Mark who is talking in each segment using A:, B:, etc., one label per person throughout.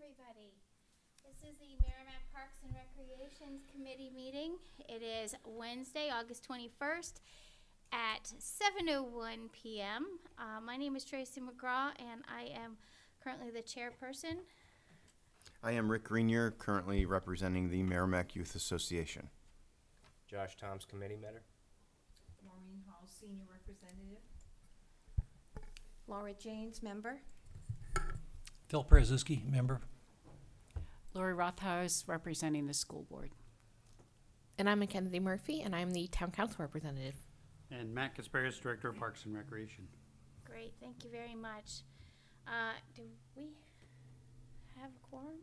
A: everybody. This is the Merrimack Parks and Recreations Committee meeting. It is Wednesday, August 21st at 7:01 p.m. My name is Tracy McGraw, and I am currently the chairperson.
B: I am Rick Grenier, currently representing the Merrimack Youth Association.
C: Josh Toms, committee member.
D: Maureen Hall, senior representative. Laura Janes, member.
E: Phil Prazuski, member.
F: Lori Rothaus, representing the school board.
G: And I'm Mackenzie Murphy, and I'm the town council representative.
H: And Matt Kasparis, Director of Parks and Recreation.
A: Great, thank you very much. Do we have a quorum?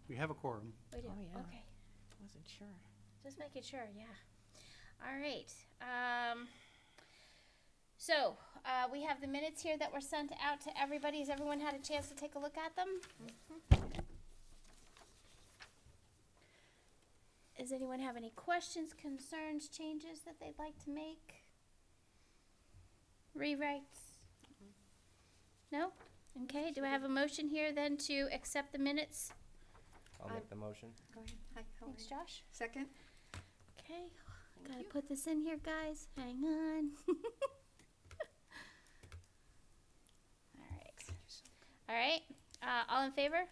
H: We have a quorum.
A: We do.
G: Oh, yeah.
A: Okay,
G: Wasn't sure.
A: just making sure. Yeah. All right. So we have the minutes here that were sent out to everybody. Has everyone had a chance to take a look at them? Does anyone have any questions, concerns, changes that they'd like to make? Rewrites? No? Okay, do I have a motion here then to accept the minutes?
C: I'll make the motion.
D: Go ahead. Hi, how are
A: Thanks,
D: you?
A: Josh.
D: Second.
A: Okay, gotta put this in here, guys. Hang on. All right, all in favor?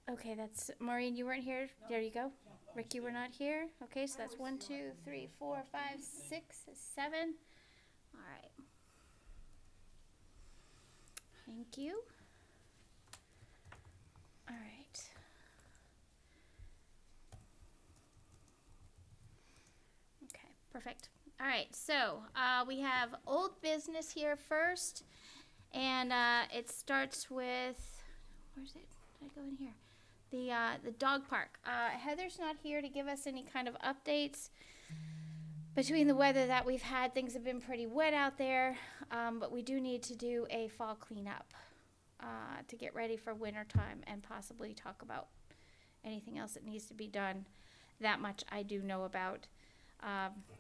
A: Okay, that's, Maureen, you weren't here. There you go. Rick, you were not here. Okay, so that's 1, 2, 3, 4, 5, 6, 7. All right. Thank you. All right. Okay, perfect. All right, so we have old business here first, and it starts with, where's it? Did I go in here? The dog park. Heather's not here to give us any kind of updates. Between the weather that we've had, things have been pretty wet out there, but we do need to do a fall cleanup to get ready for winter time and possibly talk about anything else that needs to be done. That much I do know about.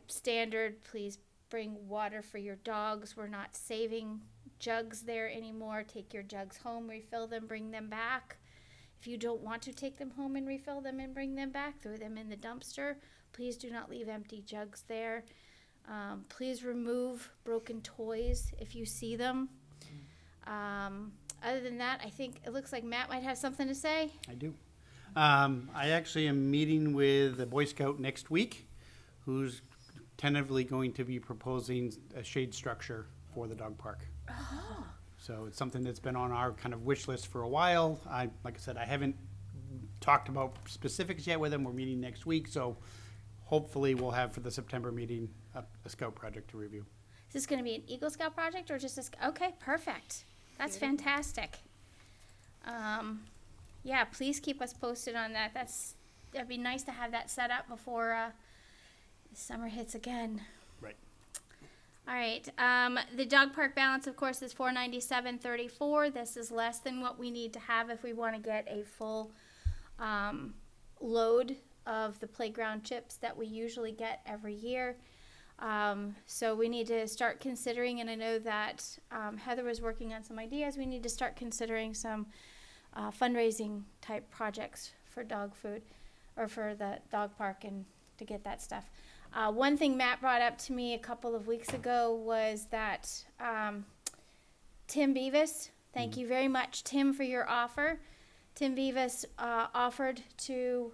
A: Standard, please bring water for your dogs. We're not saving jugs there anymore. Take your jugs home, refill them, bring them back. If you don't want to take them home and refill them and bring them back, throw them in the dumpster. Please do not leave empty jugs there. Please remove broken toys if you see them. Other than that, I think it looks like Matt might have something to say.
H: I do. I actually am meeting with a Boy Scout next week who's tentatively going to be proposing a shade structure for the dog park. So it's something that's been on our kind of wish list for a while. Like I said, I haven't talked about specifics yet with them. We're meeting next week, so hopefully we'll have for the September meeting a scout project to review.
A: Is this going to be an Eagle Scout project or just a okay, perfect. That's fantastic. Yeah, please keep us posted on that. That'd be nice to have that set up before the summer hits again.
H: Right.
A: All right. The dog park balance, of course, is $497.34. This is less than what we need to have if we want to get a full load of the playground chips that we usually get every year. So we need to start considering, and I know that Heather was working on some ideas. We need to start considering some fundraising type projects for dog food or for the dog park and to get that stuff. One thing Matt brought up to me a couple of weeks ago was that Tim Beavis, thank you very much, Tim, for your offer. Tim Beavis offered to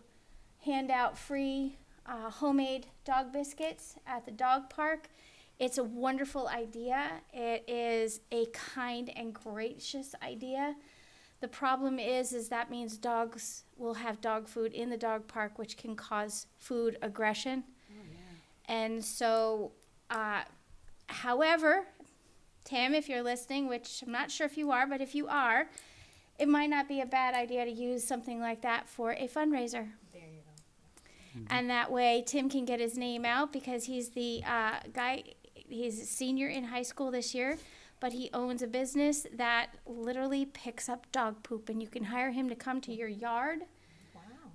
A: hand out free homemade dog biscuits at the dog park. It's a wonderful idea. It is a kind and gracious idea. The problem is that means dogs will have dog food in the dog park, which can cause food aggression. And so, however, Tim, if you're listening, which I'm not sure if you are, but if you are, it might not be a bad idea to use something like that for a fundraiser.
D: There you go.
A: And that way Tim can get his name out because he's the guy, he's a senior in high school this year, but he owns a business that literally picks up dog poop, and you can hire him to come to your yard.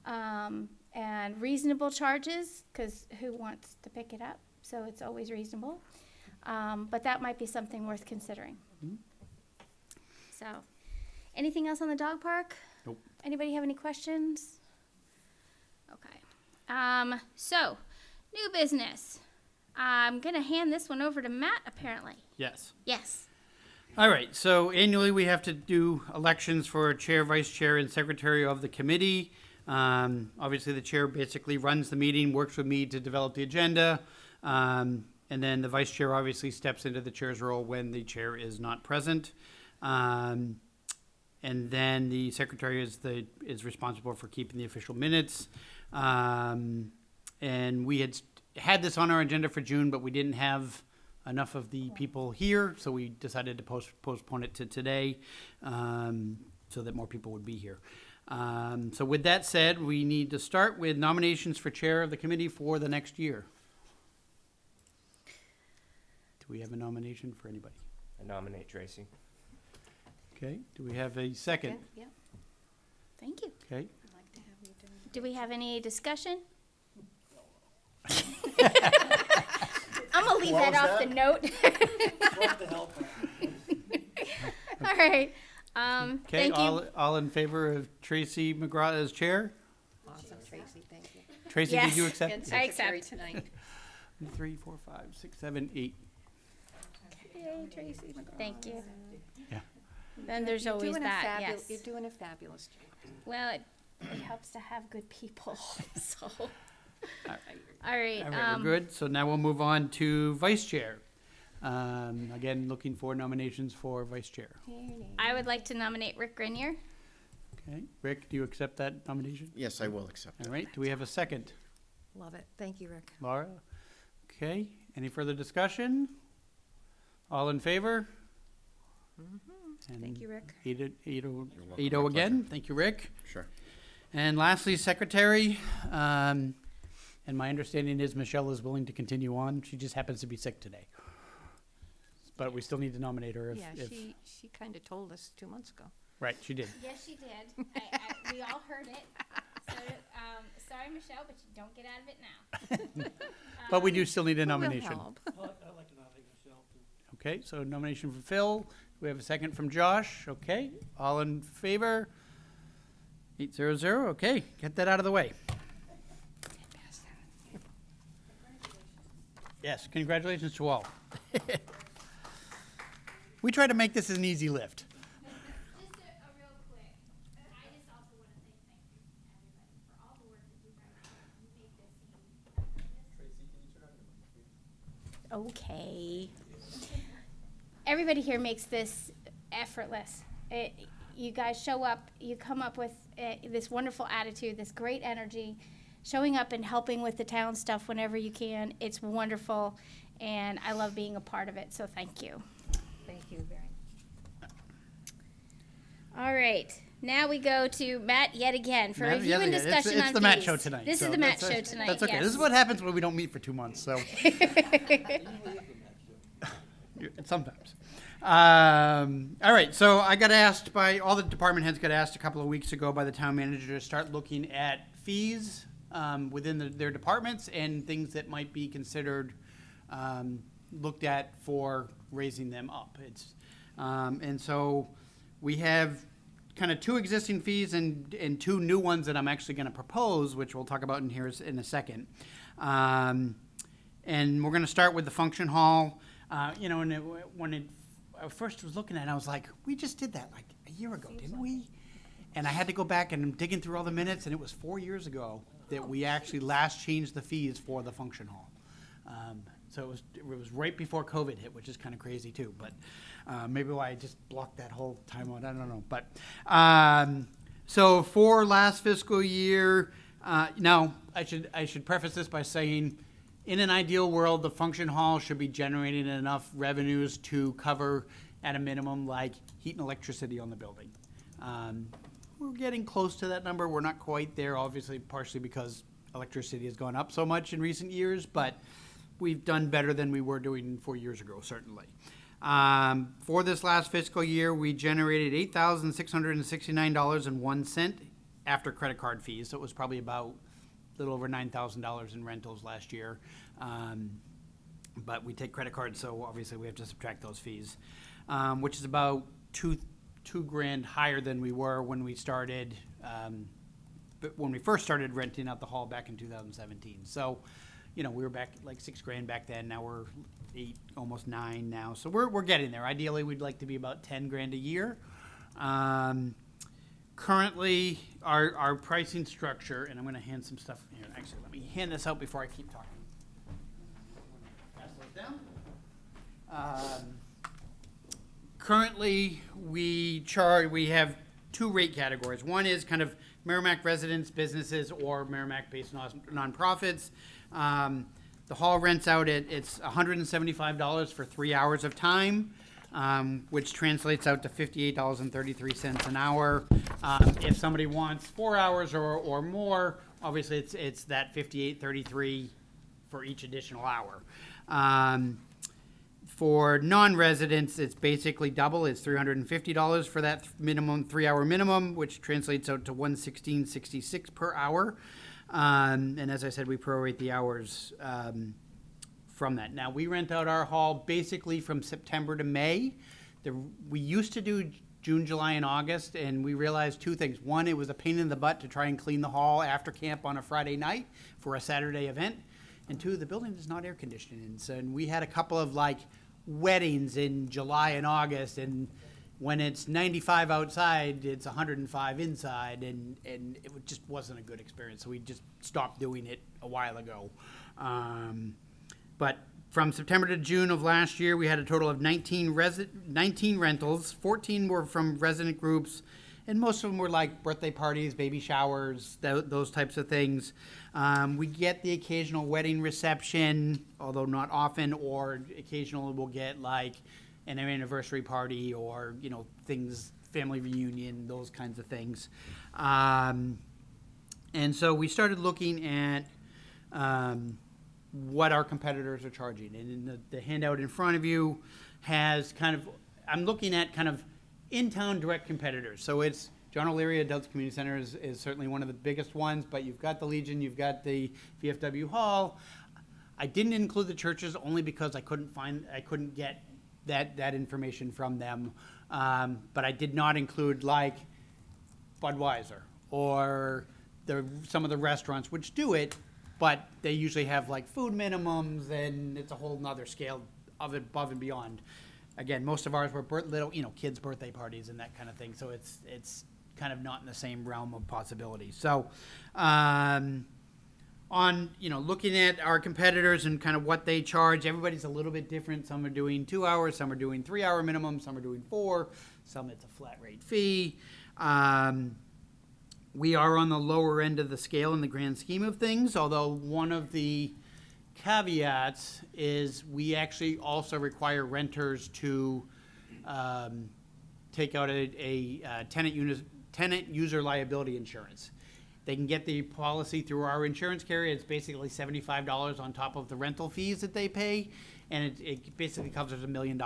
D: Wow.
A: And reasonable charges, because who wants to pick it up? So it's always reasonable. But that might be something worth considering. So, anything else on the dog park?
H: Nope.
A: Anybody have any questions? Okay. So, new business. I'm gonna hand this one over to Matt, apparently.
H: Yes.
A: Yes.
H: All right, so annually we have to do elections for chair, vice chair, and secretary of the committee. Obviously, the chair basically runs the meeting, works with me to develop the agenda. And then the vice chair obviously steps into the chair's role when the chair is not present. And then the secretary is responsible for keeping the official minutes. And we had this on our agenda for June, but we didn't have enough of the people here, so we decided to postpone it to today, so that more people would be here. So with that said, we need to start with nominations for chair of the committee for the next year. Do we have a nomination for anybody?
C: I nominate Tracy.
H: Okay, do we have a second?
D: Yeah,
A: Thank you.
H: Okay,
D: I'd like to have you do it.
A: Do we have any discussion? I'm gonna leave that off the note. All right.
H: okay,
A: Thank you.
H: all in favor of Tracy McGraw as chair?
D: Awesome, Tracy, thank you.
H: Tracy,
A: Yes.
H: did you accept?
D: And
A: I
D: secretary
A: accept.
D: tonight.
H: 3, 4, 5, 6, 7, 8.
D: Yay, Tracy.
A: Thank you.
H: Yeah.
A: Then there's
D: You're
A: always
D: doing a
A: that.
D: fabu-
A: Yes.
D: You're doing a fabulous job.
A: Well, it helps to have good people. So.
H: All
A: All right.
H: All right, we're good. So now we'll move on to vice chair. Again, looking for nominations for vice chair.
A: I would like to nominate Rick Grenier.
H: Okay, Rick, do you accept that nomination?
B: Yes, I will accept
H: All
B: it.
H: right, do we have a second?
D: Love it. Thank you, Rick.
H: Laura? Okay, any further discussion? All in favor? And
D: Thank you, Rick.
H: Ito
B: welcome,
H: Ito
B: my
H: again, thank you, Rick.
B: Sure.
H: And lastly, secretary. And my understanding is Michelle is willing to continue on. She just happens to be sick today. But we still need to nominate her if,
D: Yeah, she kind of told us 2 months ago.
H: right, she did.
A: Yes, she did. We all heard it. So, sorry, Michelle, but you don't get out of it now.
H: But we do still need a
D: Who will
H: nomination.
D: help?
H: Okay, so nomination for Phil. We have a second from Josh. Okay, all in favor? 800, okay, get that out of the way. Yes, congratulations to all. We try to make this an easy lift.
A: Just a real quick, I just also want to say thank you to everybody for all the work that you guys did. You made this seem okay. Everybody here makes this effortless. You guys show up, you come up with this wonderful attitude, this great energy, showing up and helping with the town stuff whenever you can. It's wonderful, and I love being a part of it, so thank you.
D: Thank you very much.
A: All right, now we go to Matt yet again for
H: Matt,
A: review
H: yeah,
A: and
H: yeah,
A: discussion on
H: It's the Matt
A: fees.
H: show tonight.
A: This
H: so
A: is the Matt
H: that's-
A: show tonight.
H: That's okay.
A: Yes.
H: This is what happens when we don't meet for 2 months, so. Sometimes. All right, so I got asked by, all the department heads got asked a couple of weeks ago by the town manager to start looking at fees within their departments and things that might be considered looked at for raising them up. And so we have kind of 2 existing fees and 2 new ones that I'm actually going to propose, which we'll talk about in here in a second. And we're going to start with the function hall. When I first was looking at it, I was like, we just did that like a year ago, didn't we? And I had to go back and I'm digging through all the minutes, and it was 4 years ago that we actually last changed the fees for the function hall. So it was right before COVID hit, which is kind of crazy too. But maybe why I just blocked that whole time out, I don't know. But so for last fiscal year, now I should preface this by saying, in an ideal world, the function hall should be generating enough revenues to cover, at a minimum, like heat and electricity on the building. We're getting close to that number. We're not quite there, obviously, partially because electricity has gone up so much in recent years, but we've done better than we were doing 4 years ago, certainly. For this last fiscal year, we generated $8,669.01 after credit card fees, so it was probably about a little over $9,000 in rentals last year. But we take credit cards, so obviously we have to subtract those fees, which is about $2,000 higher than we were when we started, but when we first started renting out the hall back in 2017. So, you know, we were back at like $6,000 back then. Now we're 8, almost 9 now. So we're getting there. Ideally, we'd like to be about $10,000 a year. Currently, our pricing structure, and I'm going to hand some stuff here. Actually, let me hand this out before I keep talking. Pass those down. Currently, we have 2 rate categories. One is kind of Merrimack residents, businesses, or Merrimack-based nonprofits. The hall rents out it's $175 for 3 hours of time, which translates out to $58.33 an hour. If somebody wants 4 hours or more, obviously it's that $58.33 for each additional hour. For non-residents, it's basically double. It's $350 for that minimum 3-hour minimum, which translates out to $116.66 per hour. And as I said, we prorate the hours from that. Now, we rent out our hall basically from September to May. We used to do June, July, and August, and we realized 2 things. One, it was a pain in the butt to try and clean the hall after camp on a Friday night for a Saturday event. And 2, the building is not air conditioned. And so we had a couple of like weddings in July and August, and when it's 95 outside, it's 105 inside, and it just wasn't a good experience. So we just stopped doing it a while ago. But from September to June of last year, we had a total of 19 rentals. 14 were from resident groups, and most of them were like birthday parties, baby showers, those types of things. We get the occasional wedding reception, although not often, or occasionally we'll get like an anniversary party or, you know, things, family reunion, those kinds of things. And so we started looking at what our competitors are charging. And in the handout in front of you has kind of, I'm looking at kind of in-town direct competitors. So it's John O'Leary Adults Community Center is certainly one of the biggest ones, but you've got the Legion, you've got the VFW Hall. I didn't include the churches only because I couldn't get that information from them. But I did not include like Budweiser or some of the restaurants which do it, but they usually have like food minimums, and it's a whole nother scale of it above and beyond. Again, most of ours were little, you know, kids' birthday parties and that kind of thing. So it's kind of not in the same realm of possibilities. So, looking at our competitors and kind of what they charge, everybody's a little bit different. Some are doing 2 hours, some are doing 3-hour minimum, some are doing 4, some it's a flat rate fee. We are on the lower end of the scale in the grand scheme of things, although one of the caveats is we actually also require renters to take out a tenant user liability insurance. They can get the policy through our insurance carrier. It's basically $75 on top of the rental fees that they pay, and it basically covers $1 million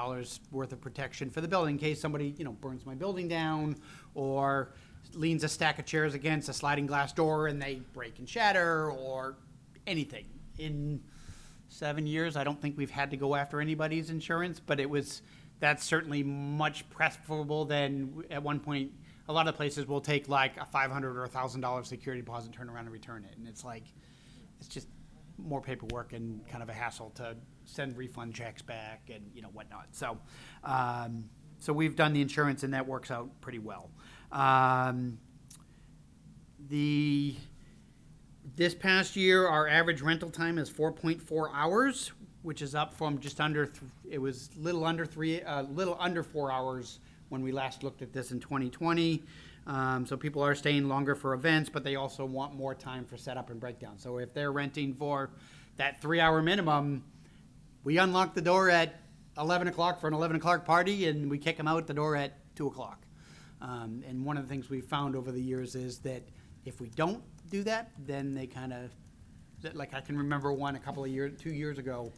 H: worth of protection for the building in case somebody, you know, burns my building down or leans a stack of chairs against a sliding glass door and they break and shatter or anything. In 7 years, I don't think we've had to go after anybody's insurance, but that's certainly much preferable than at one point. A lot of places will take like a $500 or $1,000 security deposit, turn around and return it. And it's like, it's just more paperwork and kind of a hassle to send refund checks back and, you know, whatnot. So, so we've done the insurance and that works out pretty well. This past year, our average rental time is 4.4 hours, which is up from just under, it was little under 4 hours when we last looked at this in 2020. So people are staying longer for events, but they also want more time for setup and breakdown. So if they're renting for that 3-hour minimum, we unlock the door at 11 o'clock for an 11 o'clock party, and we kick them out the door at 2 o'clock. And one of the things we've found over the years is that if we don't do that, then they kind of, like I can remember one 2 years ago,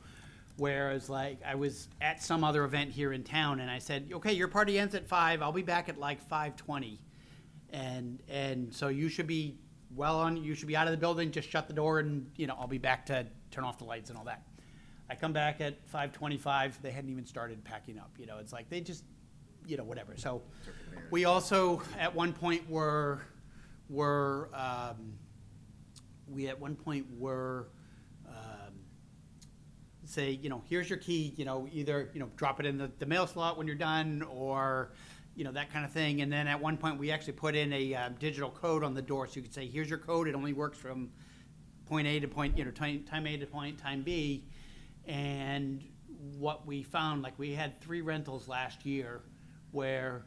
H: whereas like I was at some other event here in town and I said, okay, your party ends at 5, I'll be back at like 5:20. And so you should be you should be out of the building, just shut the door and, you know, I'll be back to turn off the lights and all that. I come back at 5:25, they hadn't even started packing up. You know, it's like you know, whatever. So we also, at one point, were say, you know, here's your key, you know, either, you know, drop it in the mail slot when you're done, or, you know, that kind of thing. And then at one point, we actually put in a digital code on the door, so you could say, here's your code, it only works from point A to point, you know, time A to time B. And what we found, like, we had 3 rentals last year where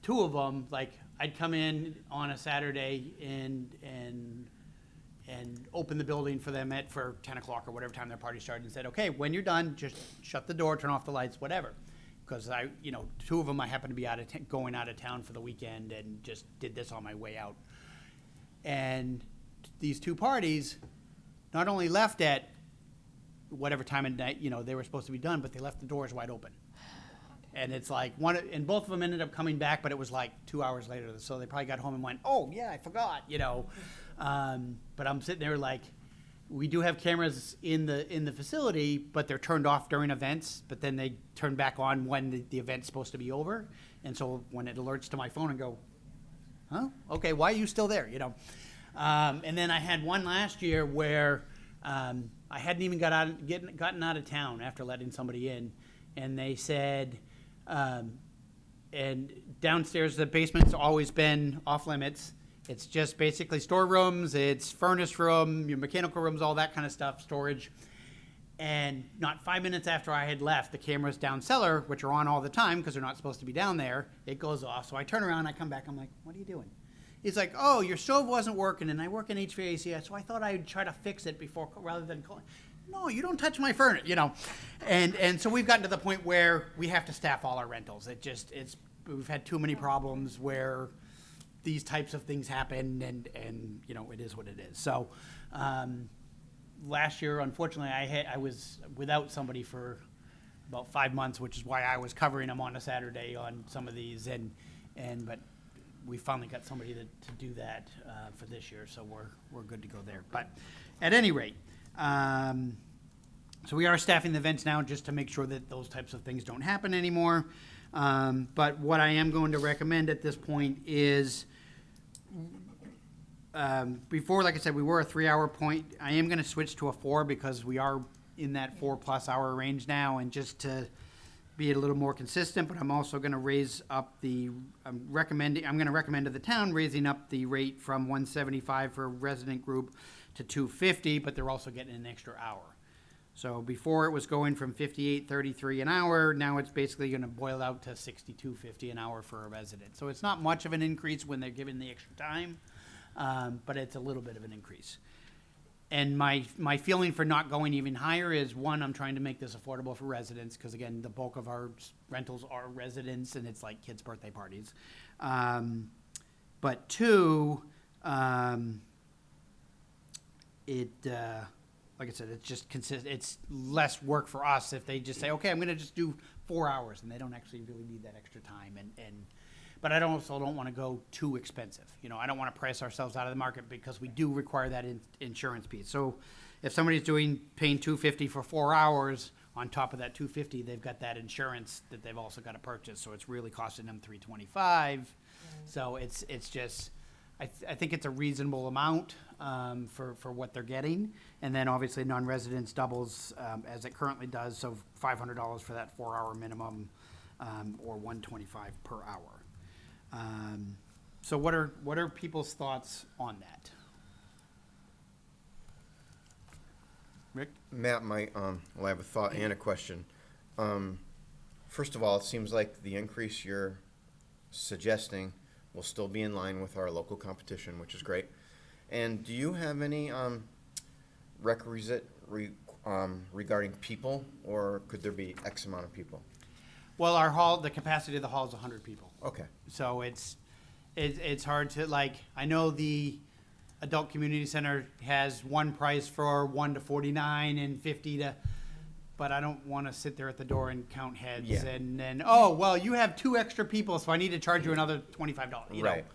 H: 2 of them, like, I'd come in on a Saturday and open the building for them for 10 o'clock or whatever time their party started, and said, okay, when you're done, just shut the door, turn off the lights, whatever. Because you know, 2 of them I happened to be going out of town for the weekend and just did this on my way out. And these 2 parties not only left at whatever time of night, you know, they were supposed to be done, but they left the doors wide open. And it's like and both of them ended up coming back, but it was like 2 hours later. So they probably got home and went, oh yeah, I forgot, you know. But I'm sitting there like, we do have cameras in the facility, but they're turned off during events, but then they turn back on when the event's supposed to be over. And so when it alerts to my phone and go, huh? Okay, why are you still there, you know? And then I had one last year where I hadn't even gotten out of town after letting somebody in, and they said, and downstairs the basement's always been off limits. It's just basically storerooms, it's furnace room, your mechanical rooms, all that kind of stuff, storage. And not 5 minutes after I had left, the cameras down cellar, which are on all the time because they're not supposed to be down there, it goes off. So I turn around, I come back, I'm like, what are you doing? He's like, oh, your stove wasn't working, and I work in HVAC, so I thought I'd try to fix it before, rather than calling. No, you don't touch my furnace, you know. And so we've gotten to the point where we have to staff all our rentals. We've had too many problems where these types of things happen, and you know, it is what it is. So last year, unfortunately, I was without somebody for about 5 months, which is why I was covering them on a Saturday on some of these, but we finally got somebody to do that for this year, so we're good to go there. But at any rate, so we are staffing the events now just to make sure that those types of things don't happen anymore. But what I am going to recommend at this point is, before, like I said, we were a 3-hour point. I am going to switch to a 4 because we are in that 4+ hour range now, and just to be a little more consistent. But I'm also going to raise up I'm going to recommend to the town raising up the rate from $175 for a resident group to $250, but they're also getting an extra hour. So before it was going from $58.33 an hour, now it's basically going to boil out to $62.50 an hour for a resident. So it's not much of an increase when they're given the extra time, but it's a little bit of an increase. And my feeling for not going even higher is, one, I'm trying to make this affordable for residents, because again, the bulk of our rentals are residents, and it's like kids' birthday parties. But 2, like I said, it's just it's less work for us if they just say, okay, I'm going to just do 4 hours, and they don't actually really need that extra time. But I also don't want to go too expensive. You know, I don't want to price ourselves out of the market, because we do require that insurance piece. So if somebody's paying $250 for 4 hours, on top of that $250, they've got that insurance that they've also got to purchase. So it's really costing them $325. So it's just, I think it's a reasonable amount for what they're getting. And then obviously non-residents doubles as it currently does. So $500 for that 4-hour minimum, or $125 per hour. So what are people's thoughts on that? Rick?
B: Matt might, well, I have a thought and a question. First of all, it seems like the increase you're suggesting will still be in line with our local competition, which is great. And do you have any requisite regarding people, or could there be X amount of people?
H: Well, our hall, the capacity of the hall is 100 people.
B: Okay.
H: So it's hard to, like, I know the adult community center has one price for 1 to 49 and 50 to, but I don't want to sit there at the door and count heads.
B: Yeah.
H: And then, oh, well, you have 2 extra people, so I need to charge you another $25. You know?
B: Right.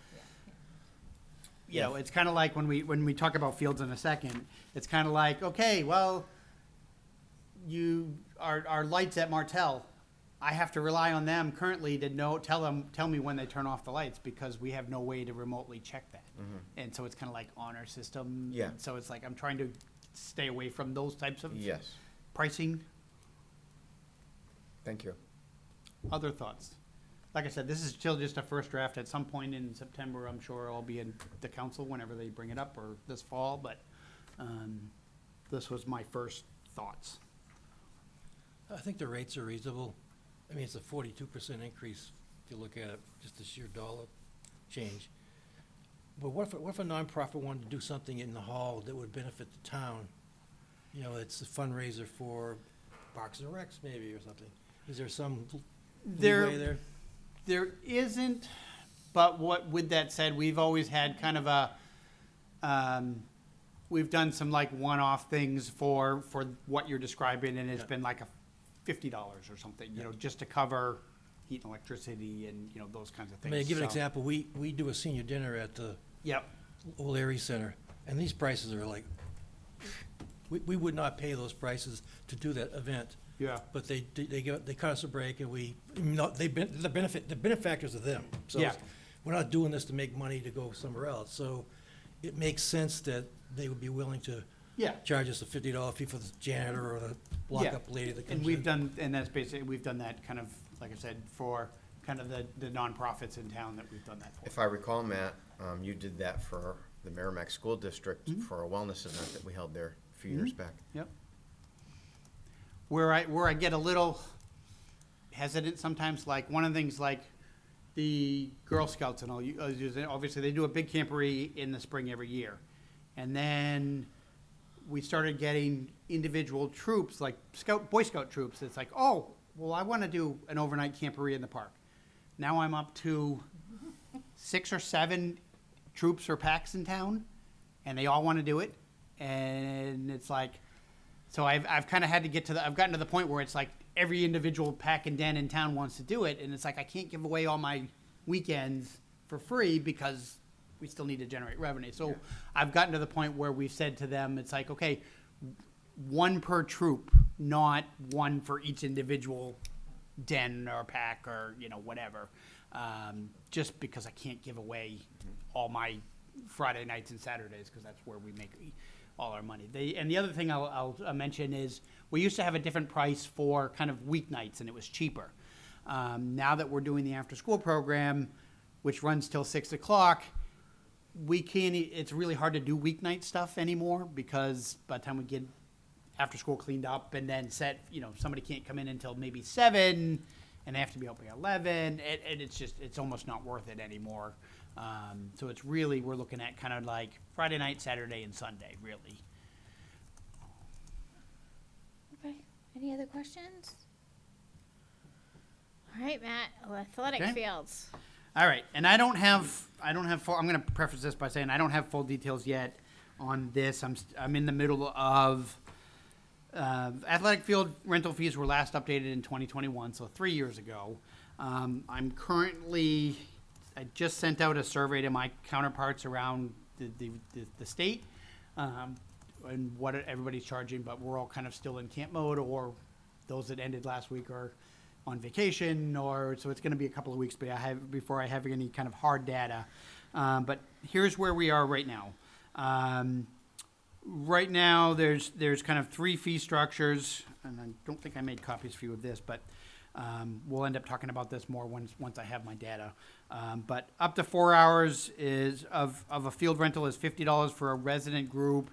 H: You know, it's kind of like when we talk about fields in a second, it's kind of like, okay, well, our lights at Martell I have to rely on them currently to tell me when they turn off the lights, because we have no way to remotely check that. And so it's kind of like on our system.
B: Yeah.
H: So it's like I'm trying to stay away from those types of
B: Yes,
H: pricing.
B: thank you.
H: Other thoughts? Like I said, this is still just a first draft. At some point in September, I'm sure I'll be in the council whenever they bring it up, or this fall, but this was my first thoughts.
E: I think the rates are reasonable. I mean, it's a 42% increase if you look at it, just the sheer dollar change. But what if a nonprofit wanted to do something in the hall that would benefit the town? You know, it's a fundraiser for Parks and Recs maybe or something. Is there some leeway there?
H: There isn't, but with that said, we've always had kind of we've done some like one-off things for what you're describing, and it's
E: Yeah.
H: been like a $50 or something, you know, just to cover heat and electricity and, you know, those kinds of
E: I
H: things.
E: mean, to give an
H: So-
E: example, we do a senior dinner at the
H: Yep,
E: Old Erie Center, and these prices are like, we would not pay those prices to do that event.
H: yeah,
E: But they cut us a break, and the benefactors are them. So
H: Yeah.
E: we're not doing this to make money to go somewhere else. So it makes sense that they would be willing to
H: yeah.
E: charge us a $50 fee for the janitor or the lockup lady that comes in.
H: And we've done, and that's basically, we've done that kind of, like I said, for kind of the nonprofits in town that we've done that for.
B: If I recall, Matt, you did that for the Merrimack School District for a wellness event that we held there a few years back.
H: Yep. Where I get a little hesitant sometimes, like one of the things like the Girl Scouts and all, obviously they do a big camporee in the spring every year. And then we started getting individual troops, like Boy Scout troops. It's like, oh, well, I want to do an overnight camporee in the park. Now I'm up to 6 or 7 troops or packs in town, and they all want to do it. And it's like, so I've kind of had to I've gotten to the point where it's like every individual pack and den in town wants to do it, and it's like I can't give away all my weekends for free because we still need to generate revenue. So I've gotten to the point where we've said to them, it's like, okay, 1 per troop, not 1 for each individual den or pack or, you know, whatever. Just because I can't give away all my Friday nights and Saturdays, because that's where we make all our money. And the other thing I'll mention is we used to have a different price for kind of weeknights, and it was cheaper. Now that we're doing the after-school program, which runs till 6 o'clock, it's really hard to do weeknight stuff anymore, because by the time we get after school cleaned up and then set, you know, somebody can't come in until maybe 7 and they have to be open at 11, and it's almost not worth it anymore. So it's really, we're looking at kind of like Friday night, Saturday, and Sunday, really.
A: Okay. Any other questions? All right, Matt. Athletic
H: Okay.
A: fields.
H: All right, and I don't have full, I'm going to preface this by saying I don't have full details yet on this. I'm in the middle of athletic field rental fees were last updated in 2021, so 3 years ago. I'm currently, I just sent out a survey to my counterparts around the state and what everybody's charging, but we're all kind of still in camp mode, or those that ended last week are on vacation, or so it's going to be a couple of weeks before I have any kind of hard data. But here's where we are right now. Right now, there's kind of 3 fee structures, and I don't think I made copies for you of this, but we'll end up talking about this more once I have my data. But up to 4 hours of a field rental is $50 for a resident group,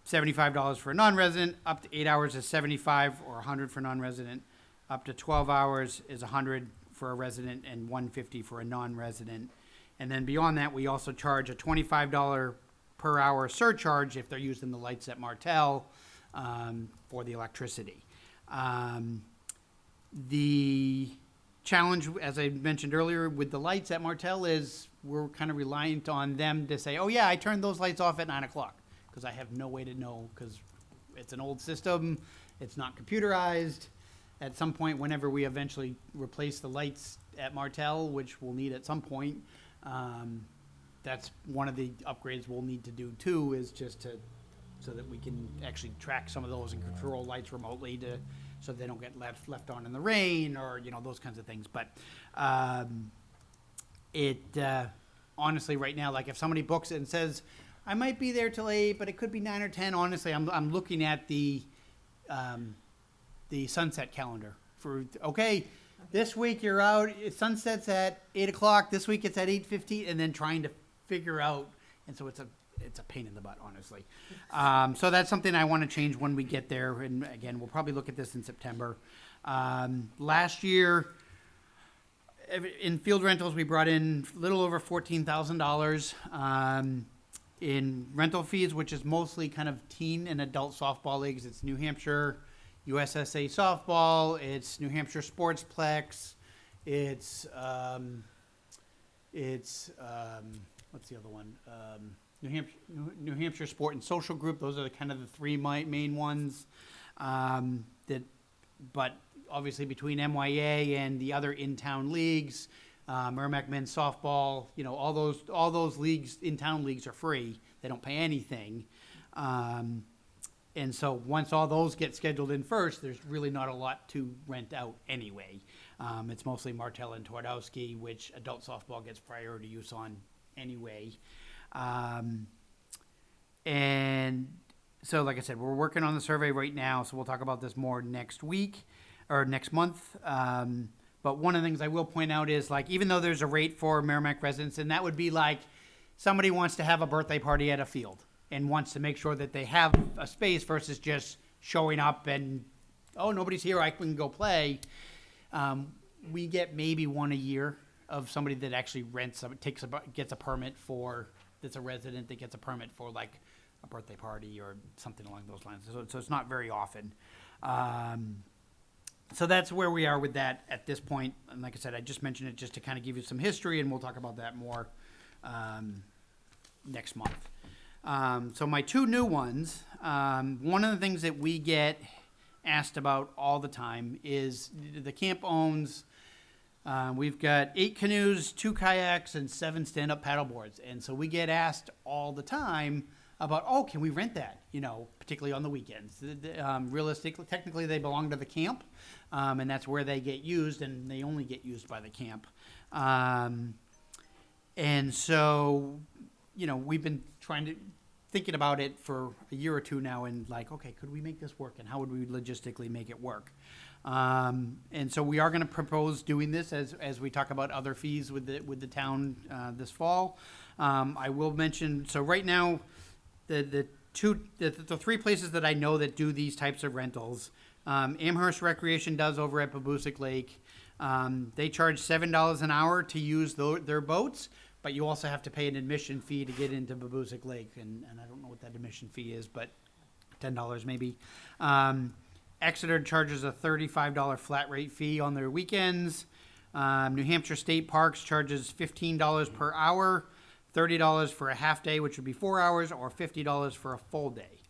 H: $75 for a non-resident. Up to 8 hours is $75 or $100 for non-resident. Up to 12 hours is $100 for a resident and $150 for a non-resident. And then beyond that, we also charge a $25 per hour surcharge if they're using the lights at Martell for the electricity. The challenge, as I mentioned earlier, with the lights at Martell is we're kind of reliant on them to say, oh yeah, I turned those lights off at 9 o'clock, because I have no way to know, because it's an old system, it's not computerized. At some point, whenever we eventually replace the lights at Martell, which we'll need at some point, that's one of the upgrades we'll need to do too, is just so that we can actually track some of those and control lights remotely, so they don't get left on in the rain or, you know, those kinds of things. But honestly, right now, like if somebody books it and says, I might be there till 8, but it could be 9 or 10, honestly, I'm looking at the sunset calendar for, okay, this week you're out, it sunsets at 8 o'clock, this week it's at 8:15, and then trying to figure out, and so it's a pain in the butt, honestly. So that's something I want to change when we get there, and again, we'll probably look at this in September. Last year, in field rentals, we brought in a little over $14,000 in rental fees, which is mostly kind of teen and adult softball leagues. It's New Hampshire USSA softball, it's New Hampshire Sportsplex, it's what's the other one? New Hampshire Sport and Social Group. Those are kind of the three main ones. But obviously between MYA and the other in-town leagues, Merrimack men's softball, you know, all those leagues, in-town leagues, are free. They don't pay anything. And so once all those get scheduled in first, there's really not a lot to rent out anyway. It's mostly Martell and Twardowski, which adult softball gets priority use on anyway. And so, like I said, we're working on the survey right now, so we'll talk about this more next week or next month. But one of the things I will point out is, like, even though there's a rate for Merrimack residents, and that would be like somebody wants to have a birthday party at a field and wants to make sure that they have a space versus just showing up and, oh, nobody's here, I can go play. We get maybe one a year of somebody that actually gets a permit for, that's a resident that gets a permit for like a birthday party or something along those lines. So it's not very often. So that's where we are with that at this point. And like I said, I just mentioned it just to kind of give you some history, and we'll talk about that more next month. So my two new ones, one of the things that we get asked about all the time is the camp owns, we've got 8 canoes, 2 kayaks, and 7 stand-up paddle boards. And so we get asked all the time about, oh, can we rent that? You know, particularly on the weekends. Realistically, technically they belong to the camp, and that's where they get used, and they only get used by the camp. And so, you know, we've been thinking about it for a year or two now, and like, okay, could we make this work, and how would we logistically make it work? And so we are going to propose doing this as we talk about other fees with the town this fall. I will mention, so right now, the 3 places that I know that do these types of rentals, Amherst Recreation does over at Babusick Lake. They charge $7 an hour to use their boats, but you also have to pay an admission fee to get into Babusick Lake, and I don't know what that admission fee is, but $10 maybe. Exeter charges a $35 flat rate fee on their weekends. New Hampshire State Parks charges $15 per hour, $30 for a half day, which would be 4 hours, or $50 for a full day.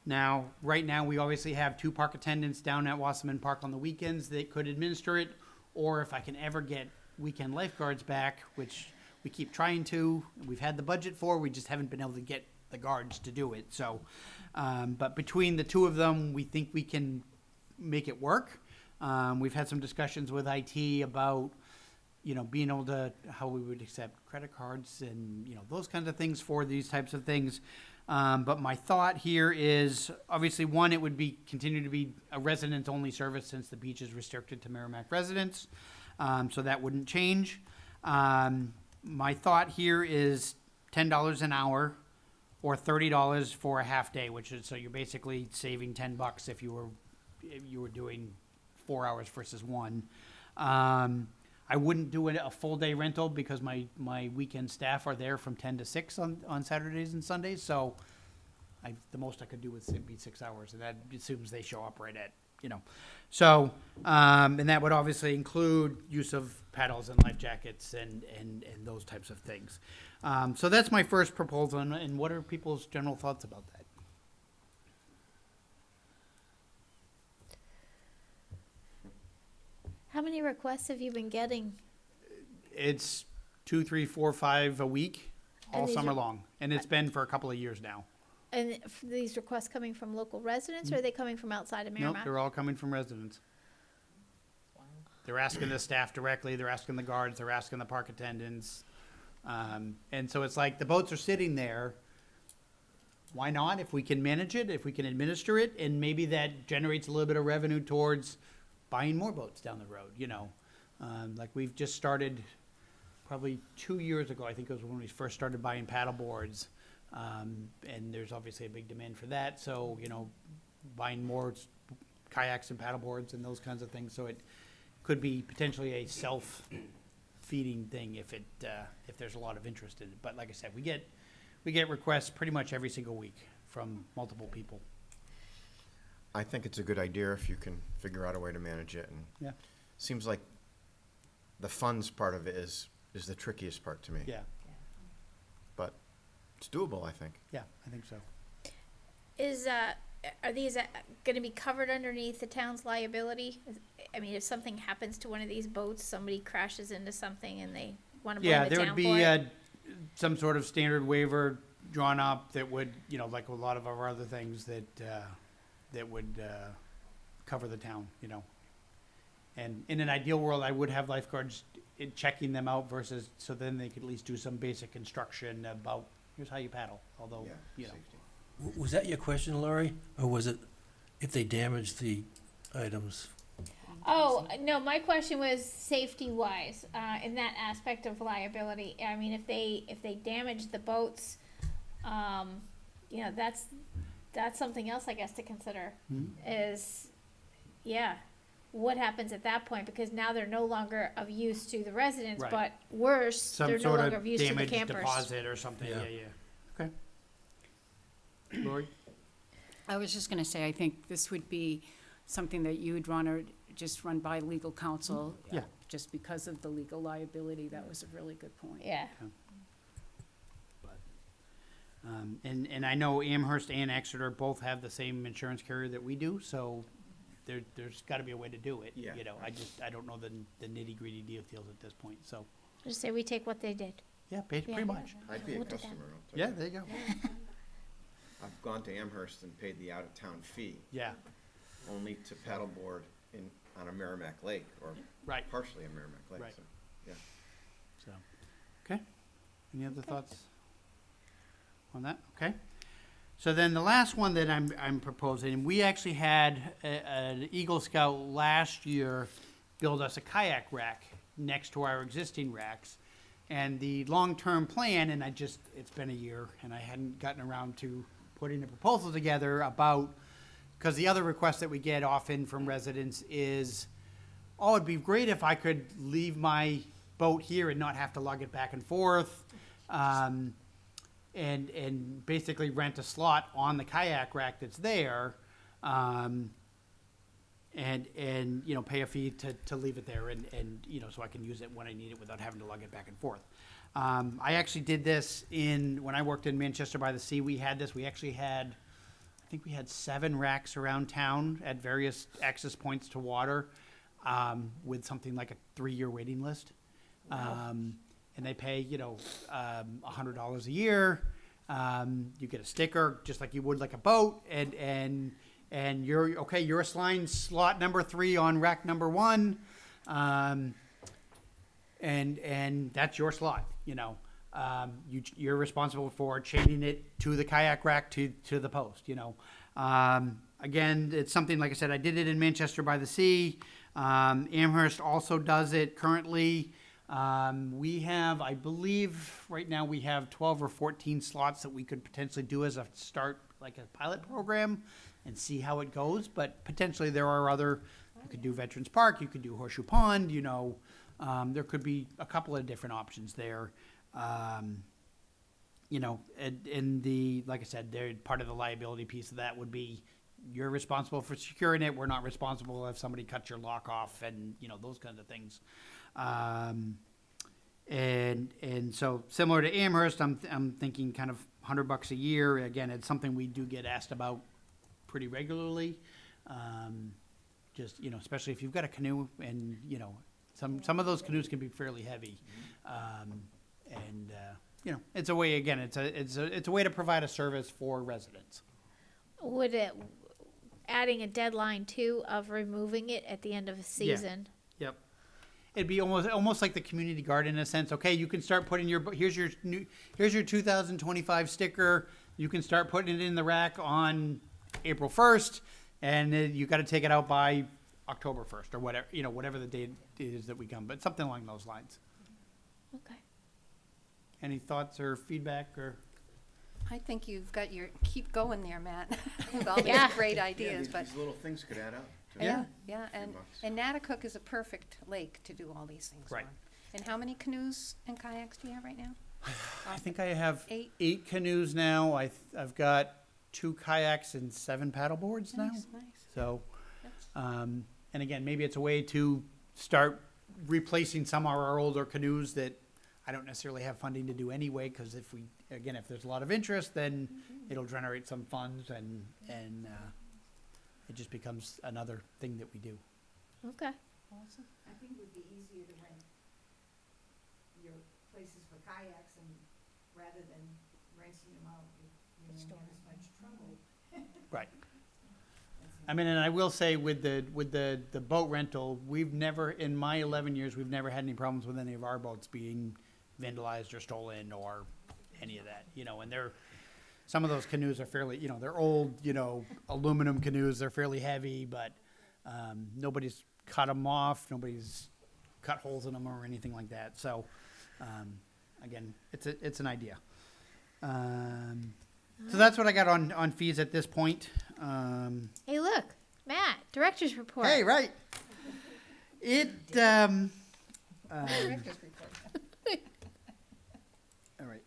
H: Now, right now, we obviously have 2 park attendants down at Wasserman Park on the weekends that could administer it, or if I can ever get weekend lifeguards back, which we keep trying to, we've had the budget for, we just haven't been able to get the guards to do it. So, but between the 2 of them, we think we can make it work. We've had some discussions with IT about, you know, being able to, how we would accept credit cards and, you know, those kinds of things for these types of things. But my thought here is, obviously, one, it would continue to be a resident-only service since the beach is restricted to Merrimack residents. So that wouldn't change. My thought here is $10 an hour or $30 for a half day, which is, so you're basically saving $10 if you were doing 4 hours versus 1. I wouldn't do a full day rental because my weekend staff are there from 10 to 6 on Saturdays and Sundays. So the most I could do would be 6 hours, and that assumes they show up right at, you know. So, and that would obviously include use of paddles and life jackets and those types of things. So that's my first proposal, and what are people's general thoughts about that?
A: How many requests have you been getting?
H: It's 2, 3, 4, 5 a week, all
A: And these
H: summer
A: are-
H: long, and it's been for a couple of years now.
A: and these requests coming from local residents, or are they coming from outside of
H: Nope,
A: Merrimack?
H: they're all coming from residents. They're asking the staff directly, they're asking the guards, they're asking the park attendants. And so it's like, the boats are sitting there. Why not? If we can manage it, if we can administer it, and maybe that generates a little bit of revenue towards buying more boats down the road, you know? Like we've just started, probably 2 years ago, I think it was when we first started buying paddle boards. And there's obviously a big demand for that, so, you know, buying more kayaks and paddle boards and those kinds of things, so it could be potentially a self-feeding thing if there's a lot of interest in it. But like I said, we get requests pretty much every single week from multiple people.
B: I think it's a good idea if you can figure out a way to manage it, and
H: Yeah.
B: seems like the funds part of it is the trickiest part to me.
H: Yeah,
B: But it's doable, I think.
H: yeah, I think so.
A: Are these going to be covered underneath the town's liability? I mean, if something happens to one of these boats, somebody crashes into something and they want to blame
H: Yeah,
A: the
H: there
A: town
H: would
A: for
H: be
A: it?
H: some sort of standard waiver drawn up that would, you know, like a lot of our other things that would cover the town, you know. And in an ideal world, I would have lifeguards checking them out versus, so then they could at least do some basic instruction about, here's how you paddle, although, you know.
E: Was that your question, Laurie? Or was it if they damage the items?
A: Oh, no, my question was safety-wise, in that aspect of liability. I mean, if they damage the boats, you know, that's something else, I guess, to consider, is, yeah, what happens at that point? Because now they're no longer of use to the residents,
H: Right.
A: but worse,
H: Some
A: they're no
H: sort
A: longer
H: of
A: of use to the
H: damaged
A: campers.
H: deposit or something,
E: Yeah.
H: yeah. Okay. Lori?
F: I was just gonna say, I think this would be something that you would wanna just run by legal counsel.
H: Yeah.
F: Just because of the legal liability, that was a really good point.
A: Yeah.
H: And I know Amherst and Exeter both have the same insurance carrier that we do, so there's gotta be a way to do it.
B: Yeah.
H: You know, I don't know the nitty-gritty details at this point, so,
A: Just say we take what they did.
H: yeah, pretty
A: Yeah.
H: much.
B: I'd be a
A: We'll do that.
B: customer. I'll tell
H: Yeah,
B: you.
H: there you go.
B: I've gone to Amherst and paid the out-of-town fee
H: Yeah,
B: only to paddleboard on a Merrimack Lake, or
H: right,
B: partially a Merrimack Lake,
H: Right.
B: so, yeah.
H: so, okay. Any other thoughts on that? Okay. So then the last one that I'm proposing, we actually had an Eagle Scout last year build us a kayak rack next to our existing racks. And the long-term plan, and it's been a year, and I hadn't gotten around to putting a proposal together about, because the other request that we get often from residents is, oh, it'd be great if I could leave my boat here and not have to lug it back and forth. And basically rent a slot on the kayak rack that's there, and you know, pay a fee to leave it there, and you know, so I can use it when I need it without having to lug it back and forth. I actually did this when I worked in Manchester by the Sea. We actually had, I think we had 7 racks around town at various access points to water, with something like a 3-year waiting list. And they pay, you know, $100 a year. You get a sticker just like you would like a boat, and you're okay. You're assigned slot number 3 on rack number 1, and that's your slot. You know, you're responsible for chaining it to the kayak rack to the post. You know, again, it's something like I said. I did it in Manchester by the Sea. Amherst also does it currently. We have, I believe, right now we have 12 or 14 slots that we could potentially do as a start, like a pilot program, and see how it goes. But potentially there are other, you could do Veterans Park, you could do Horseshoe Pond, you know, there could be a couple of different options there. You know, and like I said, part of the liability piece of that would be you're responsible for securing it. We're not responsible if somebody cuts your lock off, and you know, those kinds of things. And so similar to Amherst, I'm thinking kind of $100 a year. Again, it's something we do get asked about pretty regularly. Just, you know, especially if you've got a canoe, and you know, some of those canoes can be fairly heavy. you know, it's a way, again, it's a way to provide a service for residents.
A: Would it, adding a deadline too of removing it at the end of a season?
H: Yep. It'd be almost like the community garden in a sense. Okay, you can start putting here's your 2025 sticker. You can start putting it in the rack on April 1st, and you got to take it out by October 1st or whatever, you know, whatever the date is that we come, but something along those lines.
A: Okay.
H: Any thoughts or feedback or?
D: I think you've got keep going there, Matt, with all these
A: Yeah.
D: great ideas, but,
B: These little things could add up. to
H: Yeah.
D: yeah,
B: a few
D: and,
B: bucks.
D: and Natticook is a perfect lake to do all these things
H: Right.
D: on. And how many canoes and kayaks do you have right now?
H: I think I have
D: 8?
H: 8 canoes now. I've got 2 kayaks and 7 paddle boards now.
D: Nice.
H: So,
D: That's-
H: and again, maybe it's a way to start replacing some of our older canoes that I don't necessarily have funding to do anyway, because if there's a lot of interest, then it'll generate some funds and it just becomes another thing that we do.
A: Okay.
I: I think it would be easier to rent your places for kayaks and rather than renting them out, you don't have as much trouble.
H: Right. I mean, and I will say with the boat rental, we've never, in my 11 years, we've never had any problems with any of our boats being vandalized or stolen or any of that, you know, and some of those canoes are fairly, you know, they're old, you know, aluminum canoes, they're fairly heavy, but nobody's cut them off, nobody's cut holes in them or anything like that. So, again, it's an idea. So that's what I got on fees at this point.
A: Hey, look, Matt, director's report.
H: Hey, right.
D: Director's report.
H: All right.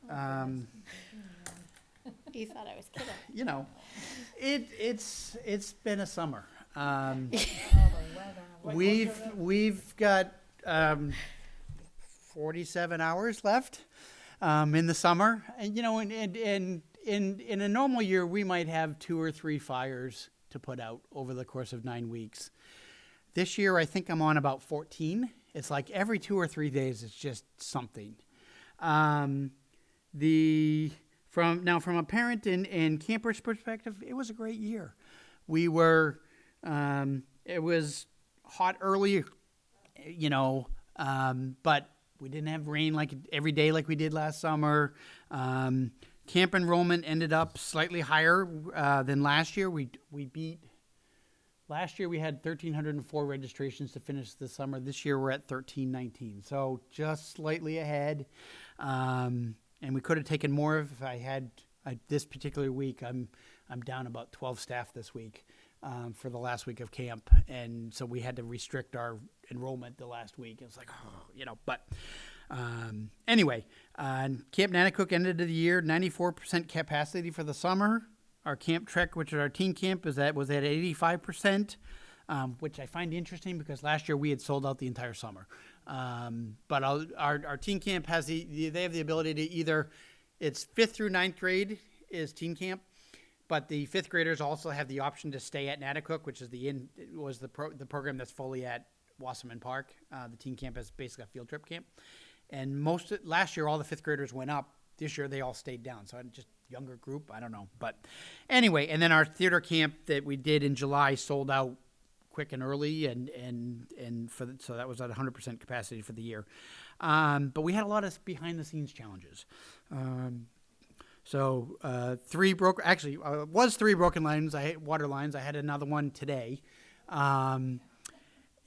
A: You thought I was kidding.
H: You know, it's been a summer. We've got 47 hours left in the summer, and you know, in a normal year we might have 2 or 3 fires to put out over the course of 9 weeks. This year I think I'm on about 14. It's like every 2 or 3 days it's just something. From a parent and camper's perspective, it was a great year. We were, it was hot early, you know, but we didn't have rain like every day like we did last summer. Camp enrollment ended up slightly higher than last year. Last year we had 1,304 registrations to finish the summer. This year we're at 1,319, so just slightly ahead. And we could have taken more if I had this particular week. I'm down about 12 staff this week for the last week of camp, and so we had to restrict our enrollment the last week. It was like, oh, you know, but anyway, Camp Natticook ended the year 94% capacity for the summer. Our Camp Trek, which is our teen camp, was at 85%, which I find interesting because last year we had sold out the entire summer. But our teen camp they have the ability to either, it's 5th through 9th grade is teen camp, but the 5th graders also have the option to stay at Natticook, which is the program that's fully at Wasserman Park. The teen camp is basically a field trip camp, and last year all the 5th graders went up. This year they all stayed down, so just younger group, I don't know, but anyway. And then our theater camp that we did in July sold out quick and early, so that was at 100% capacity for the year. But we had a lot of behind the scenes challenges. So 3 broken lines. Water lines. I had another one today. One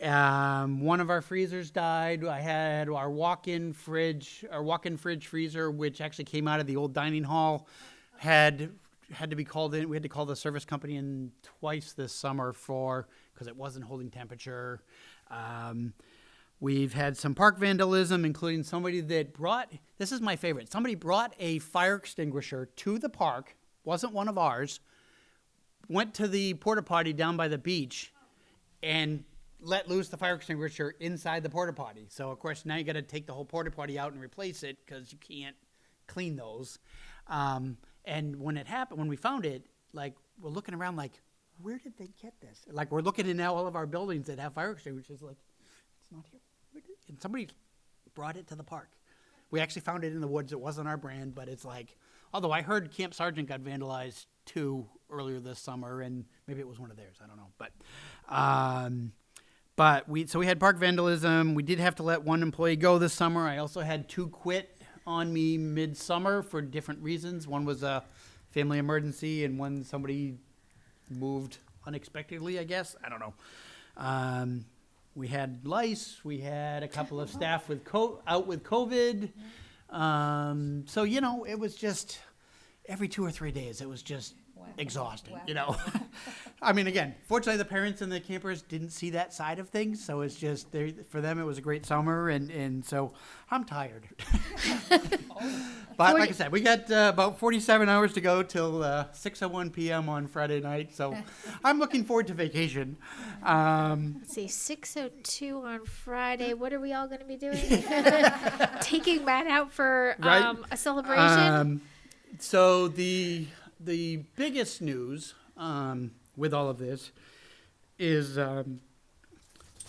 H: of our freezers died. I had our walk-in fridge freezer, which actually came out of the old dining hall, had to be called in. We had to call the service company in twice this summer because it wasn't holding temperature. We've had some park vandalism, including somebody that this is my favorite, somebody brought a fire extinguisher to the park, wasn't one of ours, went to the porta potty down by the beach, and let loose the fire extinguisher inside the porta potty. So of course now you got to take the whole porta potty out and replace it because you can't clean those. And when it happened, when we found it, like we're looking around like, where did they get this? Like we're looking in now all of our buildings that have fire extinguishers, like it's not here. And somebody brought it to the park, We actually found it in the woods. It wasn't our brand, but it's like, although I heard Camp Sargent got vandalized too earlier this summer, and maybe it was one of theirs. I don't know, but we had park vandalism. We did have to let one employee go this summer. I also had 2 quit on me midsummer for different reasons. One was a family emergency, and one somebody moved unexpectedly, I guess. I don't know. We had lice. We had a couple of staff with out with COVID. So, you know, it was just every 2 or 3 days, it was just exhausting, you know. I mean, again, fortunately, the parents and the campers didn't see that side of things. So it's just, for them, it was a great summer. And so I'm tired. But like I said, we got about 47 hours to go till 6:01 p.m. on Friday night. So I'm looking forward to vacation.
A: Let's see, 6:02 on Friday. What are we all going to be doing? Taking Matt out for
H: Right.
A: a celebration?
H: So the biggest news with all of this is